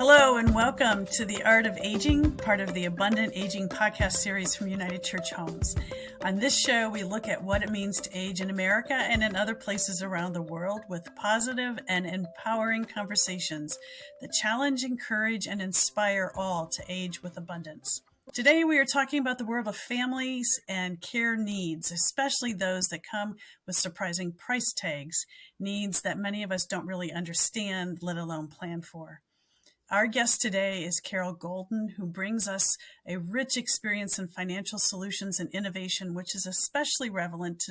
Hello and welcome to The Art of Aging, part of the Abundant Aging podcast series from United Church Homes. On this show, we look at what it means to age in America and in other places around the world with positive and empowering conversations that challenge, encourage, and inspire all to age with abundance. Today, we are talking about the world of families and care needs, especially those that come with surprising price tags, needs that many of us don't really understand, let alone plan for. Our guest today is Carroll Golden, who brings us a rich experience in financial solutions and innovation, which is especially relevant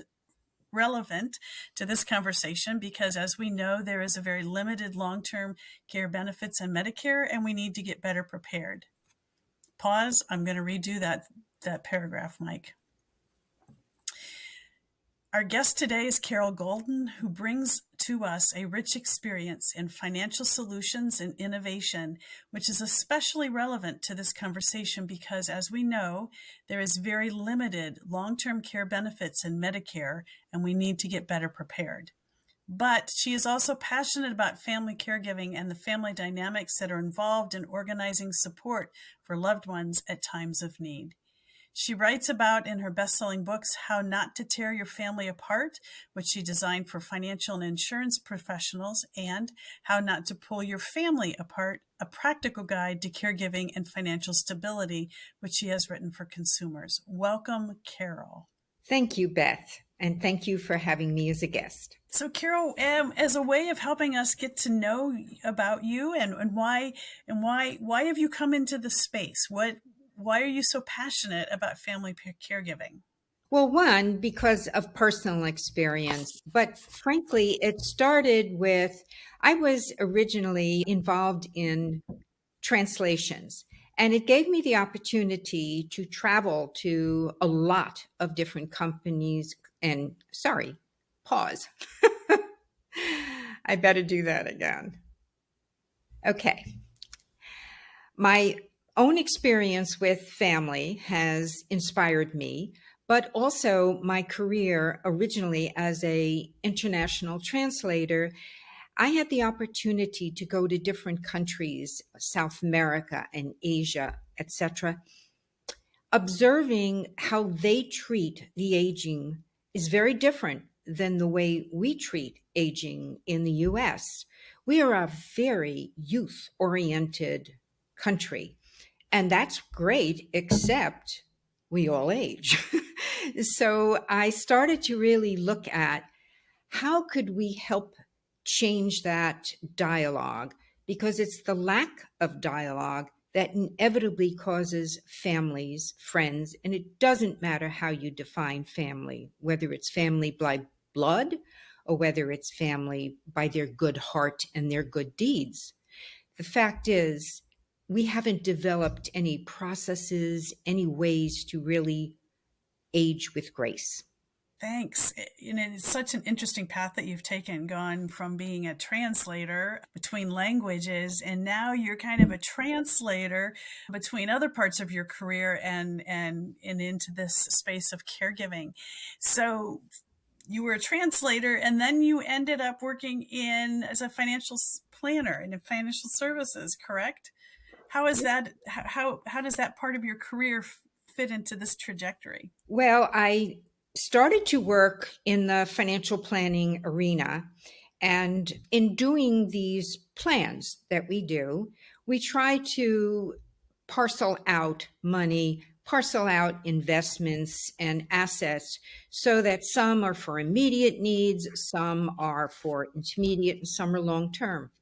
to this conversation because, as we know, there is a very limited long-term care benefits in Medicare, and we need to get better prepared. Pause. I'm going to redo that paragraph, Mike. Our guest today is Carroll Golden, who brings to us a rich experience in financial solutions and innovation, which is especially relevant to this conversation because, as we know, there is very limited long-term care benefits in Medicare, and we need to get better prepared. But she is also passionate about family caregiving and the family dynamics that are involved in organizing support for loved ones at times of need. She writes about in her best-selling books How Not to Tear Your Family Apart, which she designed for financial and insurance professionals, and How Not to Pull Your Family Apart, a practical guide to caregiving and financial stability, which she has written for consumers. Welcome, Carroll. Thank you, Beth, and thank you for having me as a guest. So, Carroll, as a way of helping us get to know about you and why have you come into the space? Why are you so passionate about family caregiving? Well, one, because of personal experience, but frankly, it started with, I was originally involved in translations, and it gave me the opportunity to travel to a lot of different companies and, pause. I better do that again. Okay. My own experience with family has inspired me, but also my career originally as an international translator. I had the opportunity to go to different countries, South America and Asia, etc. Observing how they treat the aging is very different than the way we treat aging in the US. We are a very youth-oriented country. And that's great, except we all age. So I started to really look at how could we help change that dialogue, because it's the lack of dialogue that inevitably causes families, friends, and it doesn't matter how you define family, whether it's family by blood or whether it's family by their good heart and their good deeds. The fact is, we haven't developed any processes, any ways to really age with grace. Thanks. It's such an interesting path that you've taken, gone from being a translator between languages, and now you're kind of a translator between other parts of your career and into this space of caregiving. So you were a translator, and then you ended up working as a financial planner and in financial services, correct? How is that? How does that part of your career fit into this trajectory? Well, I started to work in the financial planning arena. And in doing these plans that we do, we try to parcel out money, parcel out investments and assets so that some are for immediate needs, some are for intermediate, and some are long-term.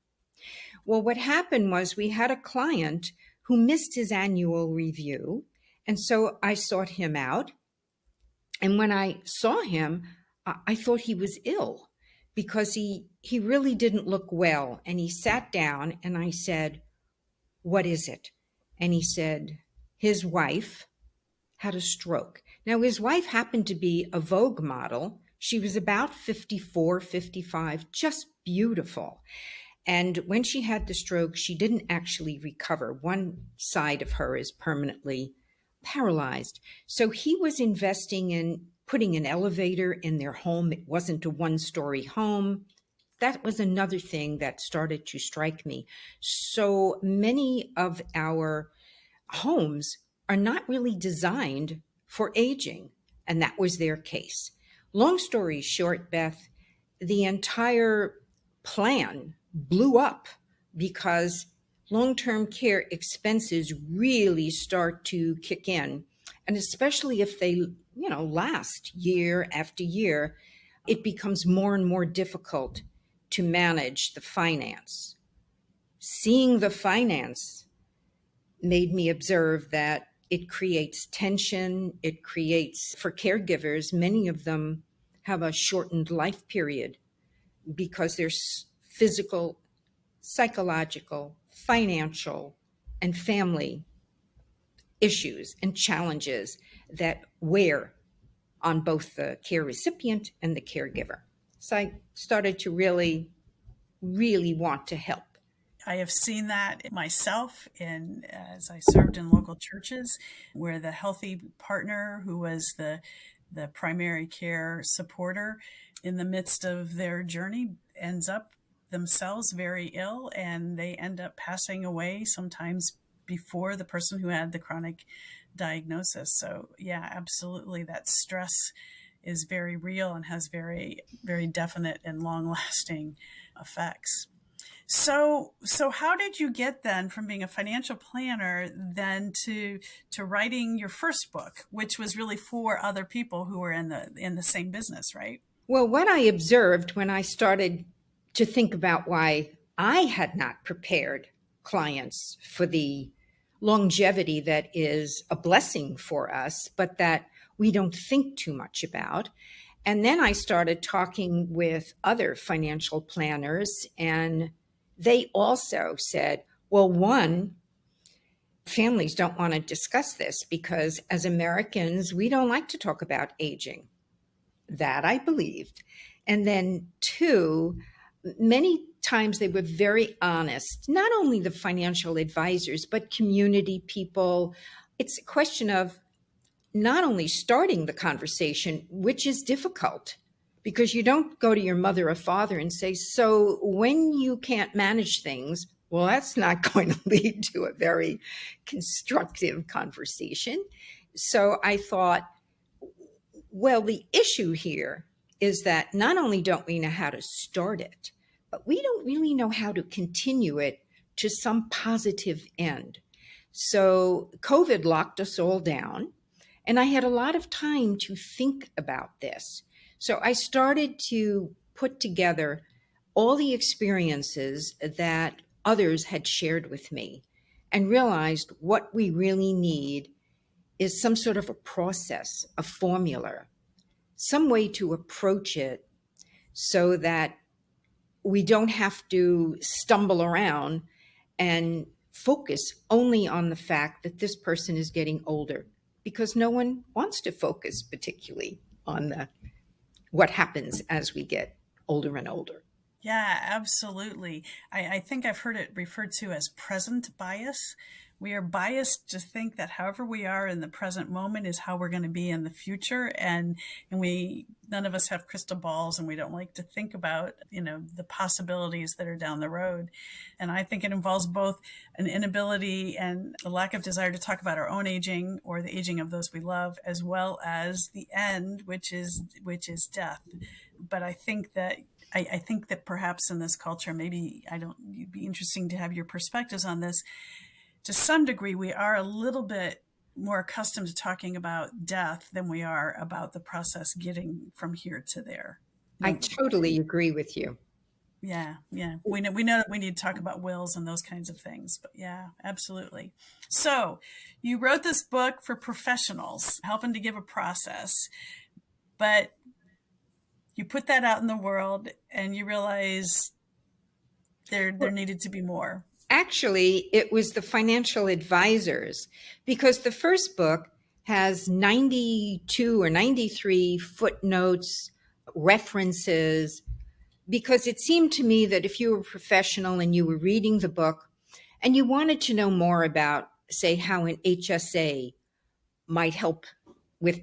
Well, what happened was we had a client who missed his annual review. And so I sought him out. And when I saw him, I thought he was ill because he really didn't look well. And he sat down and I said, "What is it?" And he said, his wife had a stroke. Now, his wife happened to be a Vogue model. She was about 54, 55, just beautiful. And when she had the stroke, she didn't actually recover. One side of her is permanently paralyzed. So he was investing in putting an elevator in their home. It wasn't a one-story home. that was another thing that started to strike me. So many of our homes are not really designed for aging, and that was their case. Long story short, Beth, the entire plan blew up because long-term care expenses really start to kick in, and especially if they, last year after year, it becomes more and more difficult to manage the finance. Seeing the finance made me observe that it creates tension. It creates, for caregivers, many of them have a shortened life period because there's physical, psychological, financial, and family issues and challenges that wear on both the care recipient and the caregiver. So I started to really, really want to help. I have seen that myself in as I served in local churches where the healthy partner who was the primary care supporter in the midst of their journey ends up themselves very ill, and they end up passing away sometimes before the person who had the chronic diagnosis. So yeah, absolutely, that stress is very real and has very, very definite and long lasting effects. So how did you get then from being a financial planner then to writing your first book, which was really for other people who were in the same business, right? Well, what I observed when I started to think about why I had not prepared clients for the longevity that is a blessing for us, but that we don't think too much about. And then I started talking with other financial planners, and they also said, well, one, families don't want to discuss this because as Americans, we don't like to talk about aging. That I believed. And then two, many times they were very honest, not only the financial advisors, but community people. It's a question of not only starting the conversation, which is difficult because you don't go to your mother or father and say, so when you can't manage things, well, that's not going to lead to a very constructive conversation. So I thought, well, the issue here is that not only don't we know how to start it, but we don't really know how to continue it to some positive end. So COVID locked us all down, and I had a lot of time to think about this. So I started to put together all the experiences that others had shared with me and realized what we really need is some sort of a process, a formula, some way to approach it so that we don't have to stumble around and focus only on the fact that this person is getting older, because no one wants to focus particularly on what happens as we get older and older. Yeah, absolutely. I think I've heard it referred to as present bias. We are biased to think that however we are in the present moment is how we're going to be in the future. And we, none of us have crystal balls, and we don't like to think about, the possibilities that are down the road. And I think it involves both an inability and a lack of desire to talk about our own aging or the aging of those we love, as well as the end, which is death. But I think that perhaps in this culture, maybe it'd be interesting to have your perspectives on this. To some degree, we are a little bit more accustomed to talking about death than we are about the process getting from here to there. I No, totally agree with you. yeah, yeah. We know that we need to talk about wills and those kinds of things, but yeah, absolutely. So you wrote this book for professionals, helping to give a process, but you put that out in the world and you realize there needed to be more. Actually, it was the financial advisors, because the first book has 92 or 93 footnotes, references, because it seemed to me that if you were a professional and you were reading the book and you wanted to know more about, say, how an HSA might help with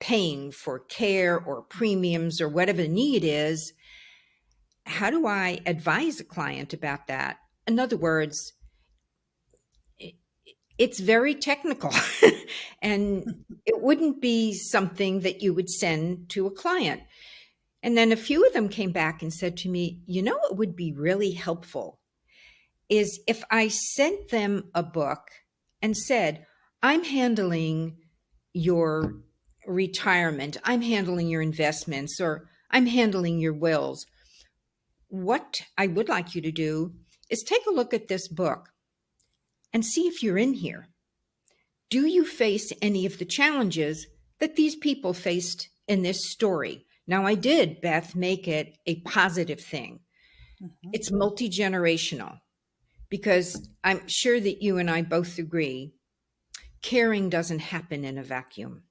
paying for care or premiums or whatever the need is, how do I advise a client about that? In other words, it's very technical and it wouldn't be something that you would send to a client. And then a few of them came back and said to me, you know, what would be really helpful is if I sent them a book and said, I'm handling your retirement, I'm handling your investments, or I'm handling your wills. What I would like you to do is take a look at this book and see if you're in here. Do you face any of the challenges that these people faced in this story? Now, I did, Beth, make it a positive thing. Mm-hmm. It's multi-generational because I'm sure that you and I both agree caring doesn't happen in a vacuum.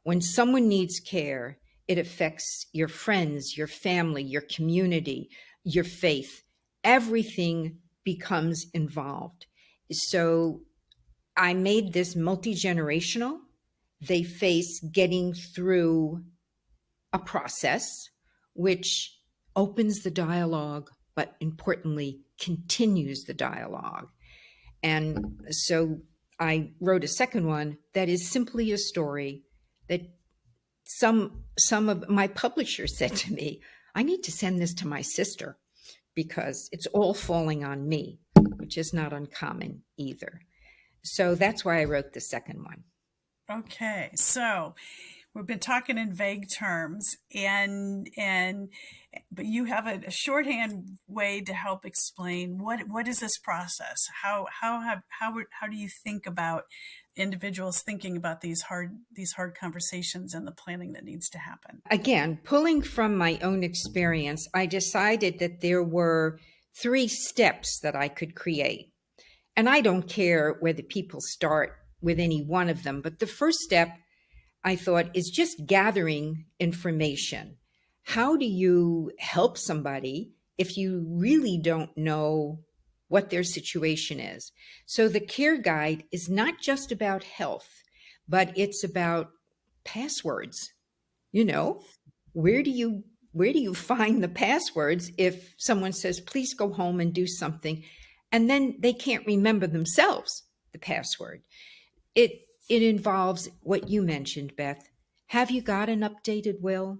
When someone needs care, it affects your friends, your family, your community, your faith. Everything becomes involved. So I made this multi-generational. They face getting through a process which opens the dialogue, but importantly, continues the dialogue. And so I wrote a second one that is simply a story that some of my publishers said to me, I need to send this to my sister because it's all falling on me, which is not uncommon either. So that's why I wrote the second one. Okay, so we've been talking in vague terms, and but you have a shorthand way to help explain what is this process? How do you think about individuals thinking about these hard conversations and the planning that needs to happen? Again, pulling from my own experience, I decided that there were 3 steps that I could create. And I don't care whether people start with any one of them, but the first step I thought is just gathering information. How do you help somebody if you really don't know what their situation is? So the care guide is not just about health, but it's about passwords. You know, where do you find the passwords if someone says, please go home and do something, and then they can't remember themselves the password? It involves what you mentioned, Beth. Have you got an updated will?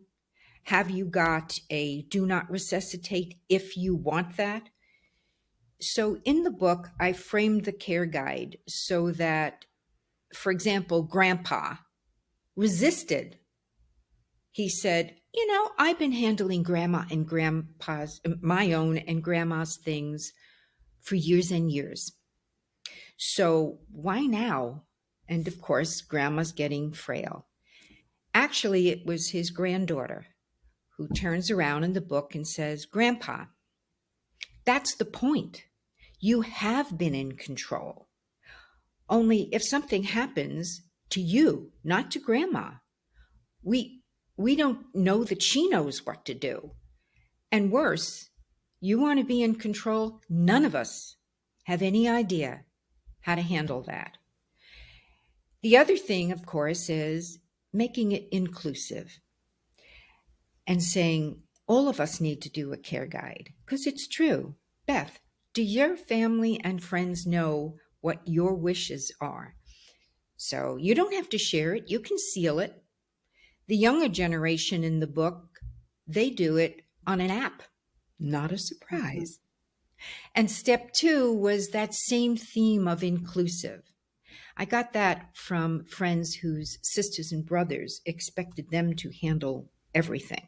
Have you got a do not resuscitate if you want that? So in the book, I framed the care guide so that, for example, Grandpa resisted. He said, you know, I've been handling grandma and grandpa's, my own and grandma's things for years and years. So why now? And of course, grandma's getting frail. Actually, it was his granddaughter who turns around in the book and says, Grandpa, that's the point. You have been in control. Only if something happens to you, not to grandma, we we don't know that she knows what to do. And worse, you want to be in control? None of us have any idea how to handle that. The other thing, of course, is making it inclusive and saying all of us need to do a care guide because it's true. Beth, do your family and friends know what your wishes are? So you don't have to share it, you can seal it. The younger generation in the book, they do it on an app. Not a Mm-hmm. surprise. And step 2 was that same theme of inclusive. I got that from friends whose sisters and brothers expected them to handle everything.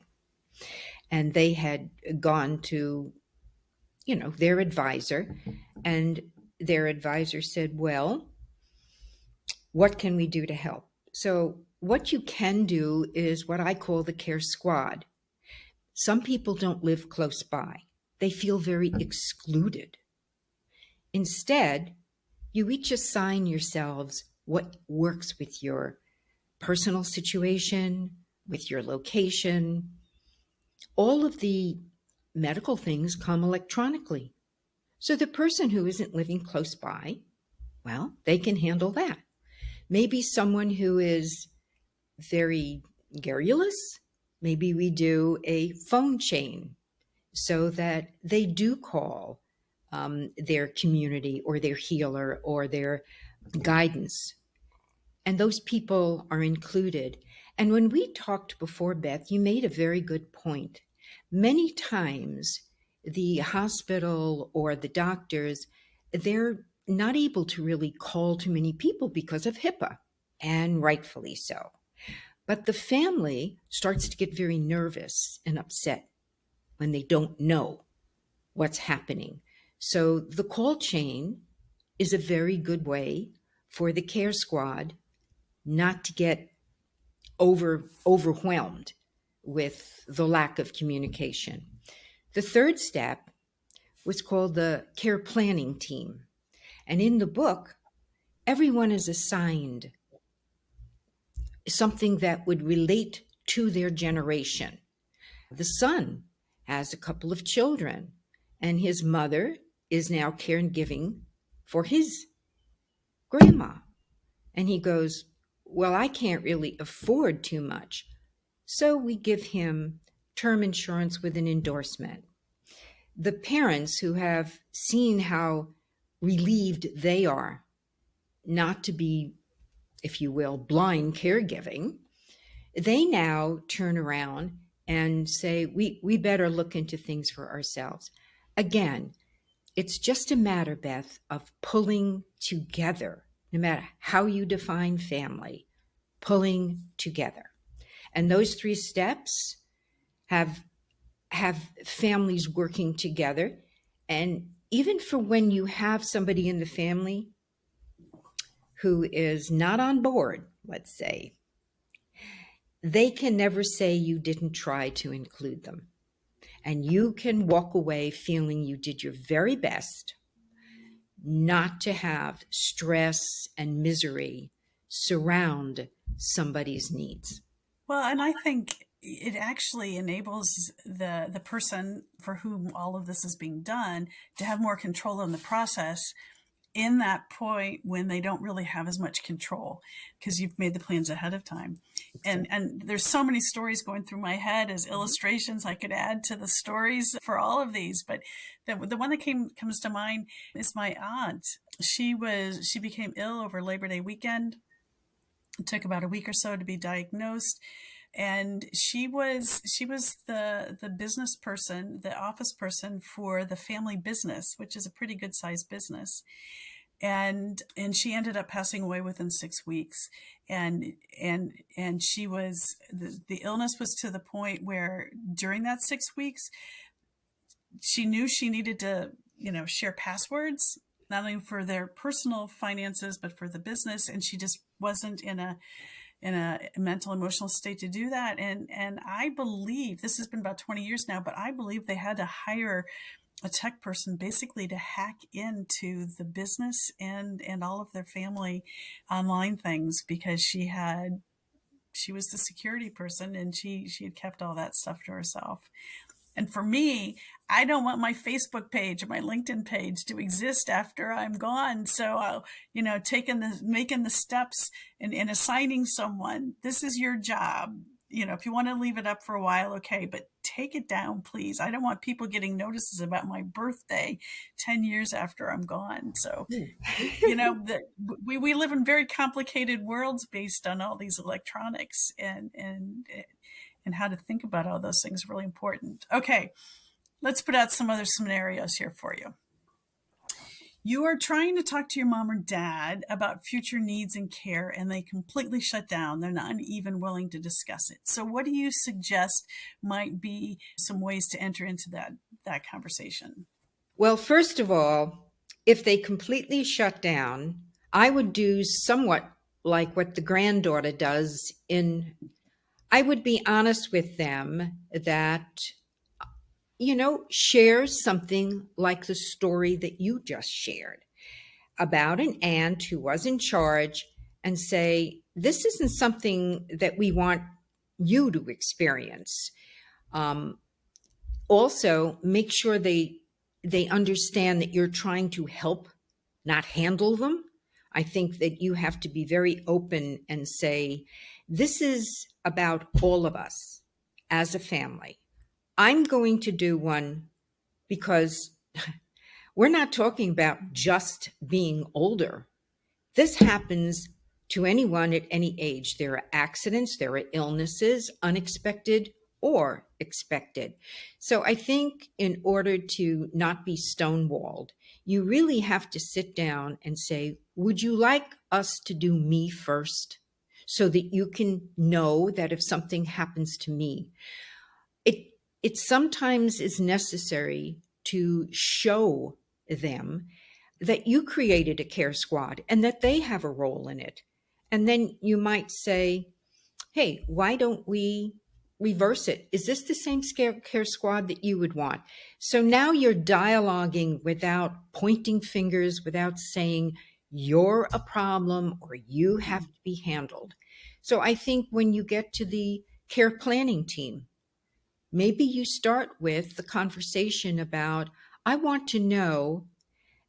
And they had gone to, their advisor, and their advisor said, well, what can we do to help? So what you can do is what I call the care squad. Some people don't live close by. They feel very excluded. Instead, you each assign yourselves what works with your personal situation, with your location. All of the medical things come electronically. So the person who isn't living close by, well, they can handle that. Maybe someone who is very garrulous, maybe we do a phone chain so that they do call their community or their healer or their guidance. And those people are included. And when we talked before, Beth, you made a very good point. Many times, the hospital or the doctors, they're not able to really call too many people because of HIPAA, and rightfully so. But the family starts to get very nervous and upset when they don't know what's happening. So the call chain is a very good way for the care squad not to get overwhelmed with the lack of communication. The third step was called the care planning team. And in the book, everyone is assigned something that would relate to their generation. The son has a couple of children, and his mother is now caregiving for his grandma. And he goes, well, I can't really afford too much. So we give him term insurance with an endorsement. The parents who have seen how relieved they are not to be, if you will, blind caregiving, they now turn around and say, we better look into things for ourselves. Again, it's just a matter, Beth, of pulling together, no matter how you define family, pulling together. And those three steps have families working together. And even for when you have somebody in the family who is not on board, let's say, they can never say you didn't try to include them. And you can walk away feeling you did your very best not to have stress and misery surround somebody's needs. Well, and I think it actually enables the person for whom all of this is being done to have more control in the process in that point when they don't really have as much control because you've made the plans ahead of time. And there's so many stories going through my head as illustrations I could add to the stories for all of these, but the one that comes to mind is my aunt. She became ill over Labor Day weekend. It took about a week or so to be diagnosed, and she was the business person, the office person for the family business, which is a pretty good sized business. And she ended up passing away within 6 weeks. And she was the illness was to the point where during that 6 weeks she knew she needed to share passwords, not only for their personal finances but for the business, and she just wasn't in a mental emotional state to do that. And I believe this has been about 20 years now, but I believe they had to hire a tech person basically to hack into the business and all of their family online things, because she was the security person, and she had kept all that stuff to herself. And for me, I don't want my Facebook page or my LinkedIn page to exist after I'm gone. So, making the steps and assigning someone, this is your job. If you want to leave it up for a while, okay, but take it down, please. I don't want people getting notices about my birthday 10 years after I'm gone. So, we live in very complicated worlds based on all these electronics, and how to think about all those things is really important. Okay, let's put out some other scenarios here for you. You are trying to talk to your mom or dad about future needs and care, and they completely shut down. They're not even willing to discuss it. So what do you suggest might be some ways to enter into that conversation? Well, first of all, if they completely shut down, I would do somewhat like what the granddaughter does I would be honest with them that, share something like the story that you just shared about an aunt who was in charge, and say, this isn't something that we want you to experience. Also, make sure they understand that you're trying to help, not handle them. I think that you have to be very open and say, this is about all of us as a family. I'm going to do one because we're not talking about just being older. This happens to anyone at any age. There are accidents, there are illnesses, unexpected or expected. So I think in order to not be stonewalled, you really have to sit down and say, would you like us to do me first? So that you can know that if something happens to me, it it sometimes is necessary to show them that you created a care squad and that they have a role in it. And then you might say, hey, why don't we reverse it? Is this the same care squad that you would want? So now you're dialoguing without pointing fingers, without saying you're a problem or you have to be handled. So I think when you get to the care planning team, maybe you start with the conversation about, I want to know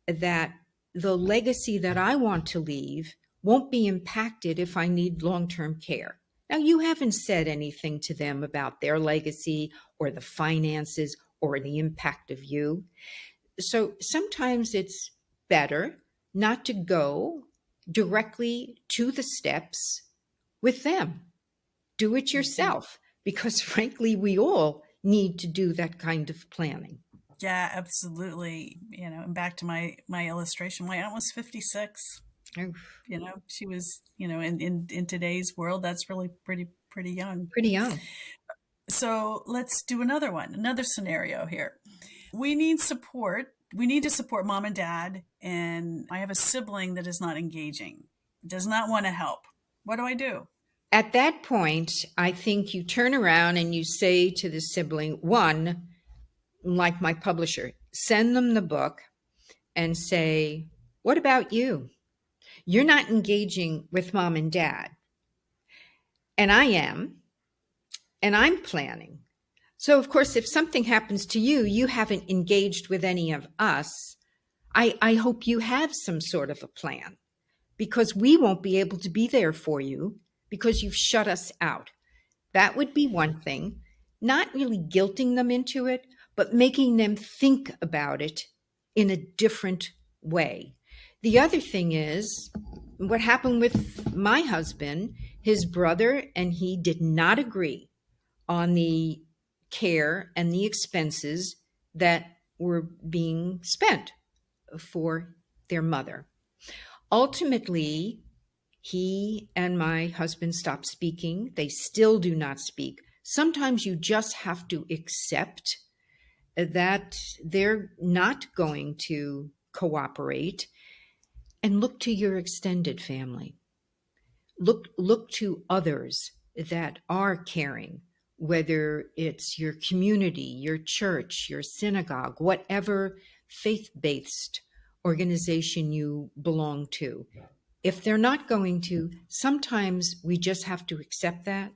that the legacy that I want to leave won't be impacted if I need long term care. Now, you haven't said anything to them about their legacy or the finances or the impact of you. So sometimes it's better not to go directly to the steps with them. Do it Mhm. yourself because, frankly, we all need to do that kind of planning. Yeah, absolutely. And back to my illustration, my aunt was 56. Oh, She was, in today's world, that's really pretty young. pretty young. So let's do another scenario here. We need support. We need to support mom and dad, and I have a sibling that is not engaging, does not want to help. What do I do? At that point, I think you turn around and you say to the sibling, one, like my publisher, send them the book and say, what about you? You're not engaging with mom and dad, and I am, and I'm planning. So, of course, if something happens to you, you haven't engaged with any of us. I hope you have some sort of a plan because we won't be able to be there for you because you've shut us out. That would be one thing. Not really guilting them into it, but making them think about it in a different way. The other thing is what happened with my husband, his brother, and he did not agree on the care and the expenses that were being spent for their mother. Ultimately, he and my husband stopped speaking. They still do not speak. Sometimes you just have to accept that they're not going to cooperate and look to your extended family. Look to others that are caring, whether it's your community, your church, your synagogue, whatever faith-based organization you belong to. If they're not going to, sometimes we just have to accept that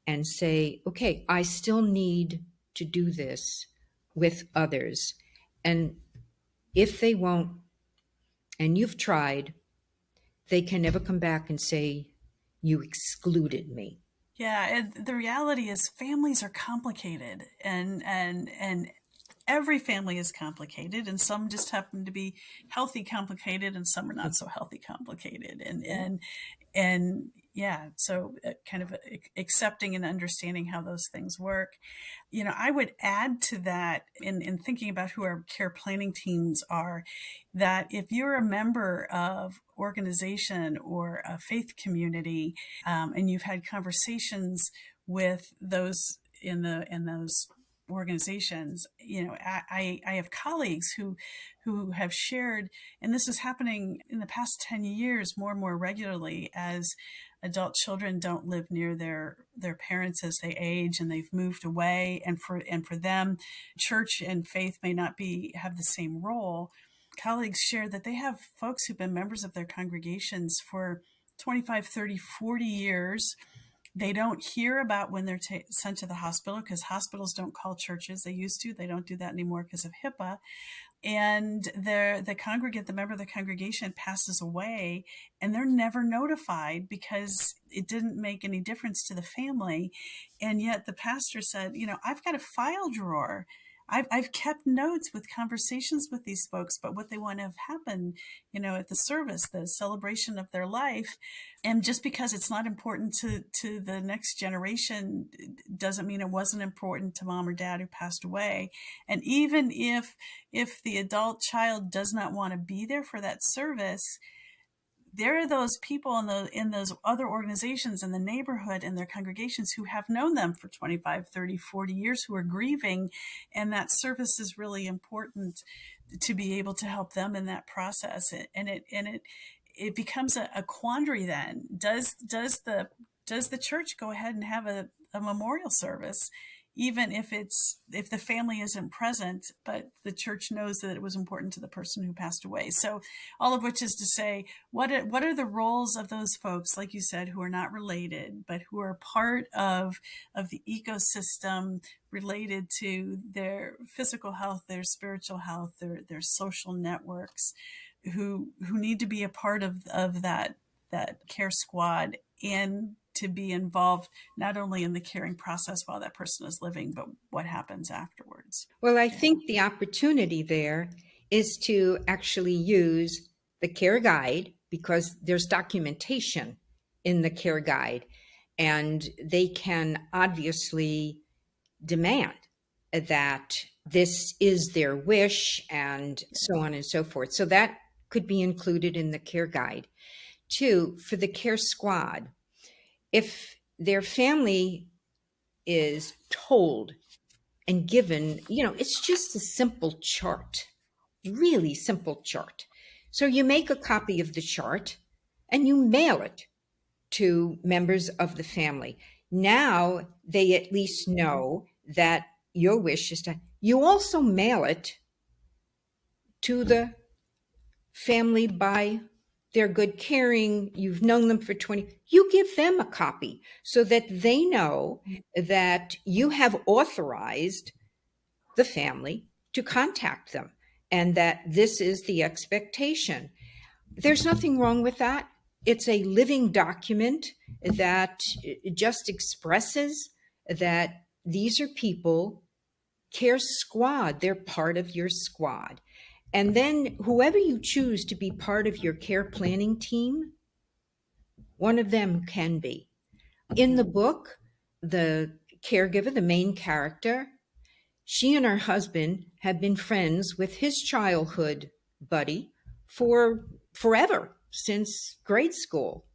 and say, okay, I still need to do this with others. And if they won't, and you've tried, they can never come back and say, you excluded me. Yeah, and the reality is families are complicated, and every family is complicated, and some just happen to be healthy complicated, and some are not so healthy complicated, and yeah, so kind of accepting and understanding how those things work. I would add to that in thinking about who our care planning teams are, that if you're a member of organization or a faith community, and you've had conversations with those in those organizations, I have colleagues who have shared, and this is happening in the past 10 years more and more regularly as adult children don't live near their parents as they age and they've moved away, and for them, church and faith may not be have the same role. Colleagues share that they have folks who've been members of their congregations for 25, 30, 40 years, They don't hear about when they're sent to the hospital because hospitals don't call churches. They used to. They don't do that anymore because of HIPAA. And the member of the congregation passes away, and they're never notified because it didn't make any difference to the family. And yet the pastor said, I've got a file drawer. I've kept notes with conversations with these folks, but what they want to have happen, at the service, the celebration of their life. And just because it's not important to the next generation doesn't mean it wasn't important to mom or dad who passed away. And even if the adult child does not want to be there for that service, there are those people in those other organizations in the neighborhood and their congregations who have known them for 25, 30, 40 years, who are grieving. And that service is really important to be able to help them in that process. And it becomes a quandary then. Does the church go ahead and have a memorial service, even if the family isn't present, but the church knows that it was important to the person who passed away? So all of which is to say, what are the roles of those folks, like you said, who are not related, but who are part of the ecosystem related to their physical health, their spiritual health, their social networks, who need to be a part of that care squad, and to be involved not only in the caring process while that person is living, but what happens afterwards. Well, I think the opportunity there is to actually use the care guide, because there's documentation in the care guide, and they can obviously demand that this is their wish and so on and so forth. So that could be included in the care guide. Two, for the care squad, if their family is told and given, it's just a simple chart, really simple chart. So you make a copy of the chart and you mail it to members of the family. Now they at least know that your wish is to. You also mail it to the family by their good caring. You've known them for 20. You give them a copy so that they know that you have authorized the family to contact them and that this is the expectation. There's nothing wrong with that. It's a living document that just expresses that these are people, care squad, they're part of your squad. And then whoever you choose to be part of your care planning team, one of them can be. In the book, the caregiver, the main character, she and her husband have been friends with his childhood buddy for forever, since grade school.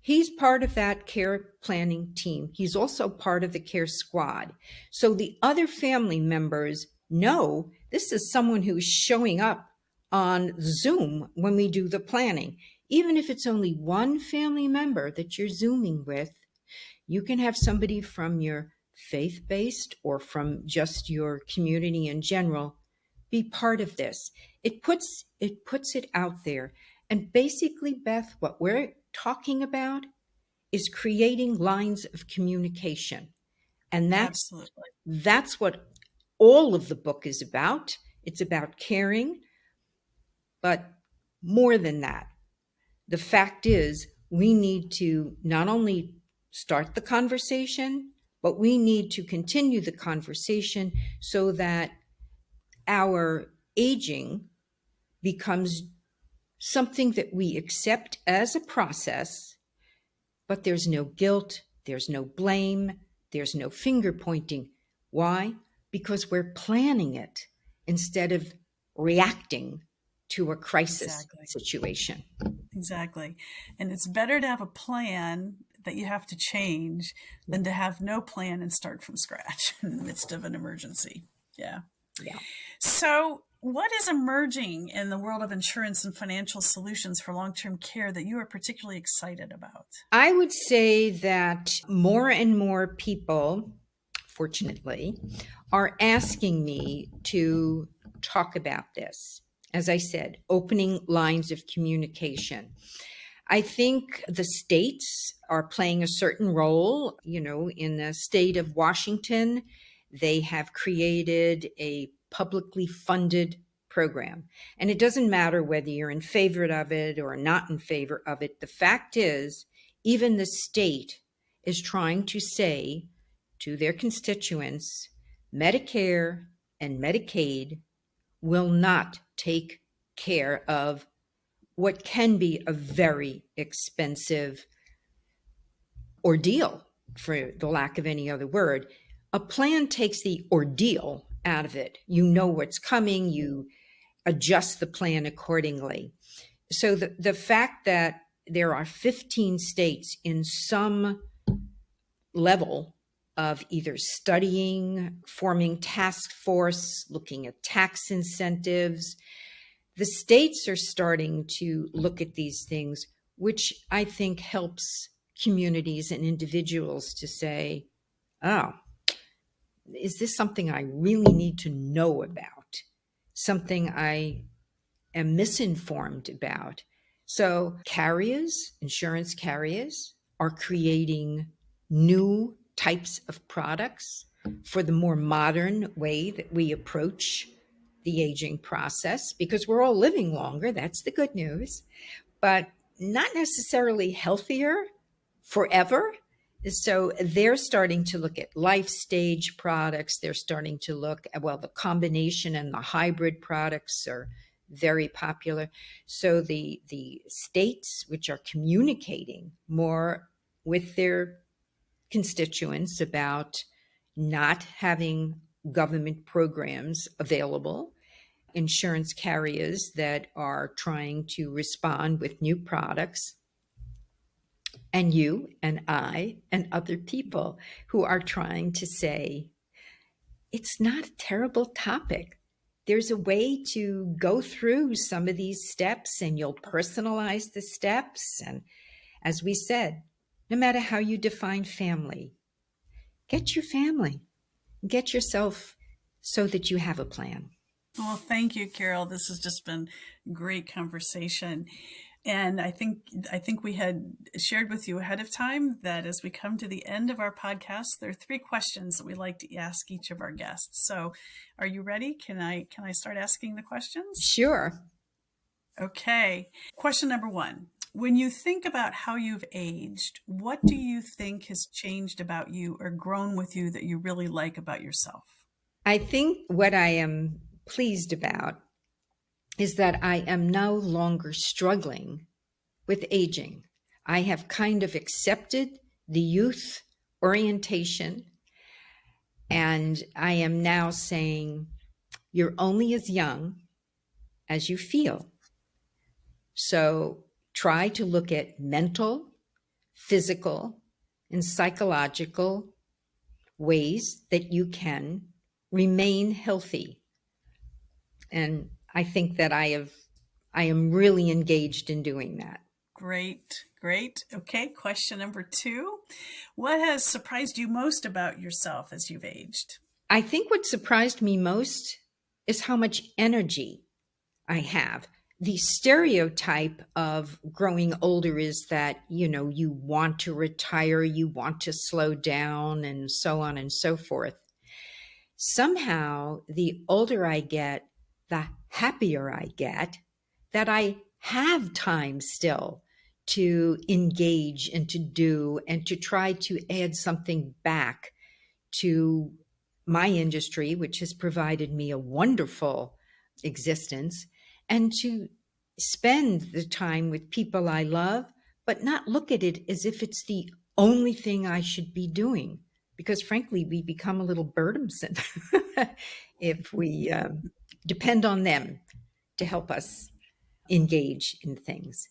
He's part of that care planning team. He's also part of the care squad. So the other family members know this is someone who's showing up on Zoom when we do the planning. Even if it's only one family member that you're Zooming with, you can have somebody from your faith-based or from just your community in general be part of this. It puts it out there. And basically, Beth, what we're talking about is creating lines of communication. And that's what all of the book is about. It's about caring, but more than that. The fact is, we need to not only start the conversation, but we need to continue the conversation so that our aging becomes something that we accept as a process, but there's no guilt, there's no blame, there's no finger pointing. Why? Because we're planning it instead of reacting to a crisis situation. Exactly. And it's better to have a plan that you have to change than to have no plan and start from scratch in the midst of an emergency. Yeah. So what is emerging in the world of insurance and financial solutions for long-term care that you are particularly excited about? I would say that more and more people, fortunately, are asking me to talk about this. As I said, opening lines of communication. I think the states are playing a certain role. In the state of Washington, they have created a publicly funded program. And it doesn't matter whether you're in favor of it or not in favor of it. The fact is, even the state is trying to say to their constituents, Medicare and Medicaid will not take care of what can be a very expensive ordeal, for the lack of any other word. A plan takes the ordeal out of it. You know what's coming, you adjust the plan accordingly. So the fact that there are 15 states in some level of either studying, forming task force, looking at tax incentives, the states are starting to look at these things, which I think helps communities and individuals to say, oh, is this something I really need to know about? Something I am misinformed about? So carriers, insurance carriers, are creating new types of products for the more modern way that we approach the aging process, because we're all living longer. That's the good news, but not necessarily healthier forever. So they're starting to look at life stage products. They're starting to look at, well, the combination and the hybrid products are very popular. So the states which are communicating more with their constituents about not having government programs available, insurance carriers that are trying to respond with new products, and you and I and other people who are trying to say, it's not a terrible topic. There's a way to go through some of these steps, and you'll personalize the steps. And as we said, no matter how you define family, get your family, get yourself so that you have a plan. Well, thank you, Carol. This has just been great conversation. And I think we had shared with you ahead of time that as we come to the end of our podcast, there are 3 questions that we like to ask each of our guests. So, are you ready? Can I start asking the questions? Sure. Okay. Question number 1. When you think about how you've aged, what do you think has changed about you or grown with you that you really like about yourself? I think what I am pleased about is that I am no longer struggling with aging. I have kind of accepted the youth orientation, and I am now saying, you're only as young as you feel. So try to look at mental, physical, and psychological ways that you can remain healthy. And I think that I am really engaged in doing that. Great, great. Okay, question number 2. What has surprised you most about yourself as you've aged? I think what surprised me most is how much energy I have. The stereotype of growing older is that, you want to retire, you want to slow down, and so on and so forth. Somehow, the older I get, the happier I get that I have time still to engage and to do and to try to add something back to my industry, which has provided me a wonderful existence, and to spend the time with people I love, but not look at it as if it's the only thing I should be doing. Because frankly, we become a little burdensome if we depend on them to help us engage in things.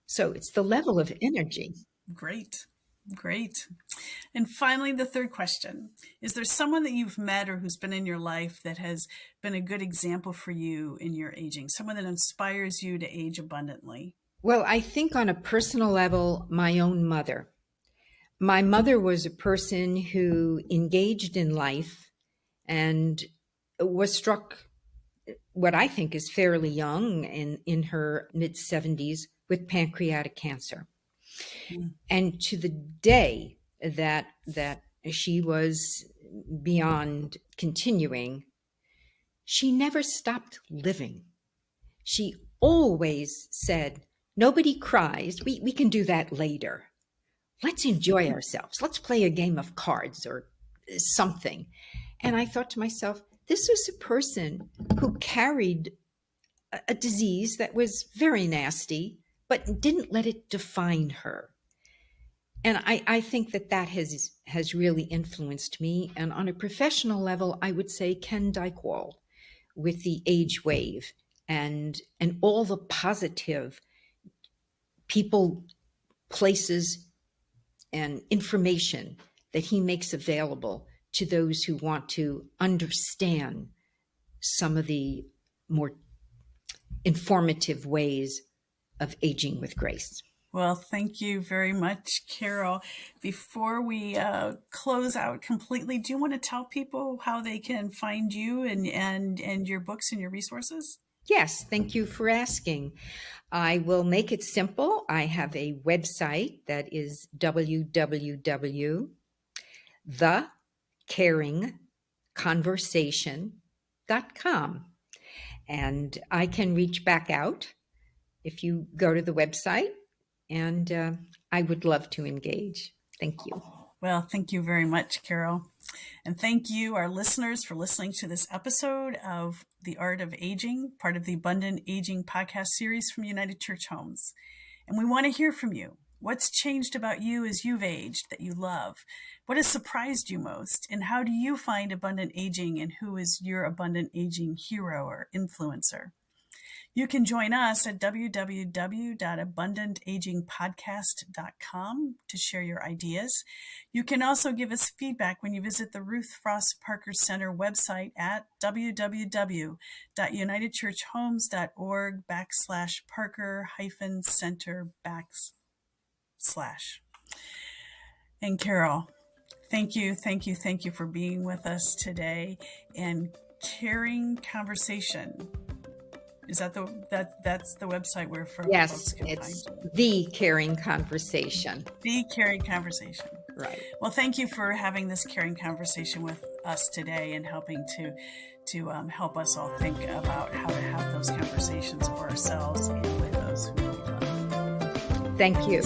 So it's the level of energy. Great, great. And finally, the 3rd question. Is there someone that you've met or who's been in your life that has been a good example for you in your aging? Someone that inspires you to age abundantly? Well, I think on a personal level, my own mother. My mother was a person who engaged in life and was struck, what I think is fairly young, in her mid 70s, with pancreatic cancer. Mm. And to the day that she was beyond continuing, she never stopped living. She always said, nobody cries. We can do that later. Let's enjoy ourselves. Let's play a game of cards or something. And I thought to myself, this was a person who carried a disease that was very nasty, but didn't let it define her. And I think that has really influenced me. And on a professional level, I would say Ken Dykewall with the age wave and all the positive people, places, and information that he makes available to those who want to understand some of the more informative ways of aging with grace. Well, thank you very much, Carol. Before we close out completely, do you want to tell people how they can find you and your books and your resources? Yes, thank you for asking. I will make it simple. I have a website that is www.thecaringconversation.com. And I can reach back out if you go to the website, and I would love to engage. Thank you. Well, thank you very much, Carol. And thank you, our listeners, for listening to this episode of The Art of Aging, part of the Abundant Aging podcast series from United Church Homes. And we want to hear from you. What's changed about you as you've aged that you love? What has surprised you most? And how do you find abundant aging, and who is your abundant aging hero or influencer? You can join us at www.abundantagingpodcast.com to share your ideas. You can also give us feedback when you visit the Ruth Frost Parker Center website at www.unitedchurchhomes.org/Parker-Center/. And Carol, thank you for being with us today. And Caring Conversation. Is that that's the website where folks can find it's you? The Caring Conversation. The Caring Conversation. Right. Well, thank you for having this caring conversation with us today and helping to help us all think about how to have those conversations for ourselves and with those who we love. Thank you.